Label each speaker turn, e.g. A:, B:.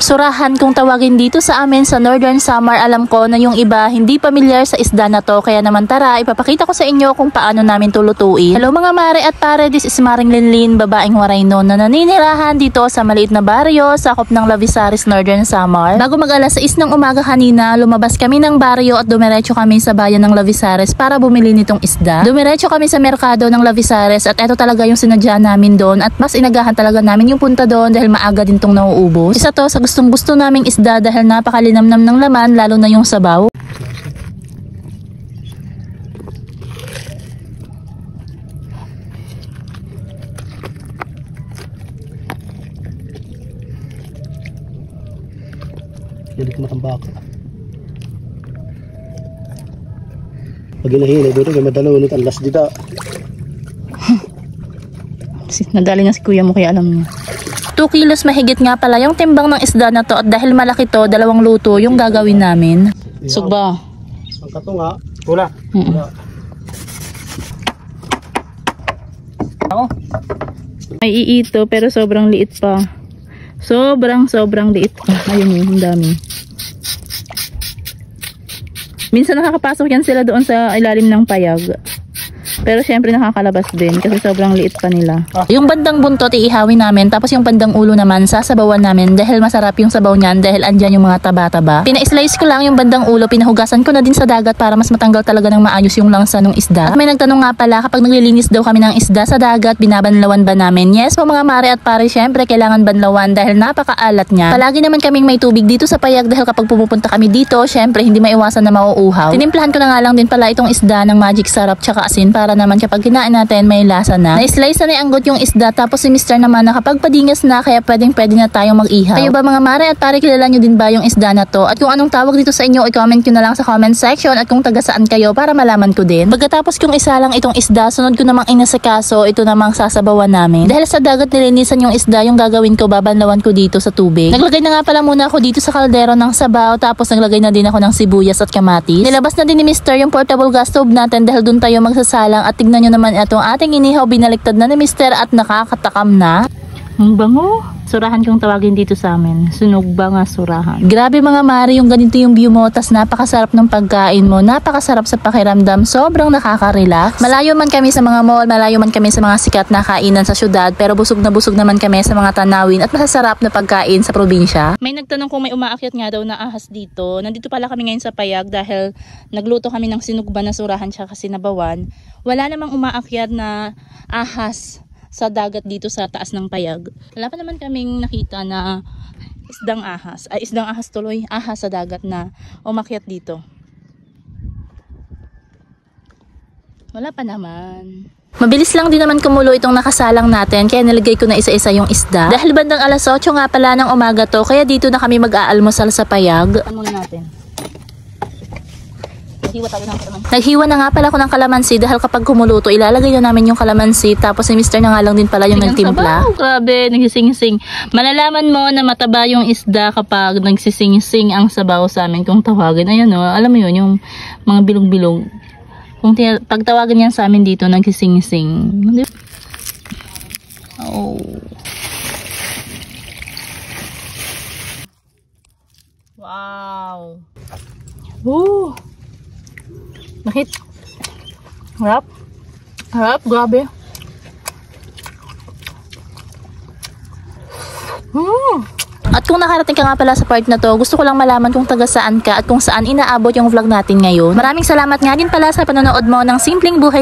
A: Surahan kung tawagin dito sa amin sa Northern Samar. Alam ko na yung iba hindi pamilyar sa isda na to, kaya naman tara, ipapakita ko sa inyo kung paano namin tulutuin. Hello mga mare at pare, this is Maring Linlin, babaeng waray noon na naninirahan dito sa maliit na baryo sakop ng Lavisaris, Northern Samar. Bago mag alas 6 ng umaga kanina, lumabas kami ng baryo at dumiretso kami sa bayan ng Lavisaris para bumili nitong isda. Dumiretso kami sa merkado ng Lavisaris at eto talaga yung sinadya namin doon, at mas inagahan talaga namin yung punta doon dahil maaga din tong nauubos. Isa to sa gustong gusto naming isda dahil napakalinamnam ng laman, lalo na yung sabaw.
B: Hindi ko matambak. Pag inahinay dito, may madalunit ang las dita.
A: Nadali na si kuya mo kaya alam niya. 2 kilos mahigit nga pala yung timbang ng isda na to, at dahil malaki to, 2 luto yung gagawin namin. Sugba.
B: Ang kato nga. Wala. Ako?
A: May iito pero sobrang liit pa. Sobrang liit pa. Ayun yun, ang dami. Minsan nakakapasok yan sila doon sa ilalim ng payag. Pero syempre nakakalabas din kasi sobrang liit pa nila. Yung bandang buntot iihawin namin, tapos yung bandang ulo naman sasabawan namin dahil masarap yung sabaw niyan dahil andyan yung mga taba-taba. Pina-slice ko lang yung bandang ulo, pinahugasan ko na din sa dagat para mas matanggal talaga ng maayos yung langsa ng isda. At may nagtanong nga pala kapag naglilinis daw kami ng isda sa dagat, binabanlawan ba namin? Yes po mga mare at pare, syempre kailangan banlawan dahil napakaalat niya. Palagi naman kaming may tubig dito sa payag dahil kapag pumupunta kami dito, syempre hindi maiwasan na mauuhaw. Tinimplahan ko na nga lang din pala itong isda ng magic sarap tsaka asin para naman kapag kinain natin may lasa na. Na-slice na nianggot yung isda, tapos si Mr. naman nakapagpadingas na, kaya pwede na tayong mag-ihaw. Kayo ba mga mare at pare, kilala nyo din ba yung isda na to? At kung anong tawag dito sa inyo, i-comment nyo na lang sa comment section, at kung taga saan kayo para malaman ko din. Pagkatapos kong isa lang itong isda, sunod ko namang inasikaso, ito namang sasabawan namin. Dahil sa dagat nilinisan yung isda, yung gagawin ko, babanlawan ko dito sa tubig. Naglagay na nga pala muna ako dito sa kaldero ng sabaw, tapos naglagay na din ako ng sibuyas at kamatis. Nilabas na din ni Mr. yung portable gas stove natin dahil dun tayo magsasalang, at tignan nyo naman itong ating inihaw, binaliktad na ni Mr. at nakakatakam na. Ang bango. Surahan kung tawagin dito sa amin. Sunog ba nga surahan. Grabe mga mare, yung ganito yung view mo, tas napakasarap ng pagkain mo, napakasarap sa pakiramdam, sobrang nakaka-relax. Malayo man kami sa mga mall, malayo man kami sa mga sikat na kainan sa syudad, pero busog naman kami sa mga tanawin at masasarap na pagkain sa probinsya. May nagtanong kung may umaakyat nga daw na ahas dito. Nandito pala kami ngayon sa payag dahil nagluto kami ng sinugba na surahan siya kasi nabawan. Wala namang umaakyat na ahas sa dagat dito sa taas ng payag. Wala pa naman kaming nakita na isdang ahas tuloy, ahas sa dagat na umakyat dito. Wala pa naman. Mabilis lang din naman kumulo itong nakasalang natin, kaya nilagay ko na isa-isa yung isda. Dahil bandang alas 8 nga pala ng umaga to, kaya dito na kami mag-aalmusal sa payag. Ano muna natin? Naghiwa na nga pala ako ng kalamansi dahil kapag kumuluto, ilalagay na namin yung kalamansi, tapos si Mr. na nga lang din pala yung nagtimpla. Grabe, nagsising-sing. Malalaman mo na mataba yung isda kapag nagsising-sing ang sabaw sa amin kung tawagin. Ayun o, alam mo yun, yung mga bilog-bilog. Kung pag tawagan yan sa amin dito, nagsising-sing. Oh. Wow. Woo. Bakit? Harap. Grabe. At kung nakarating ka nga pala sa part na to, gusto ko lang malaman kung taga saan ka at kung saan inaabot yung vlog natin ngayon. Maraming salamat nga din pala sa panonood mo ng Simpleng Buhay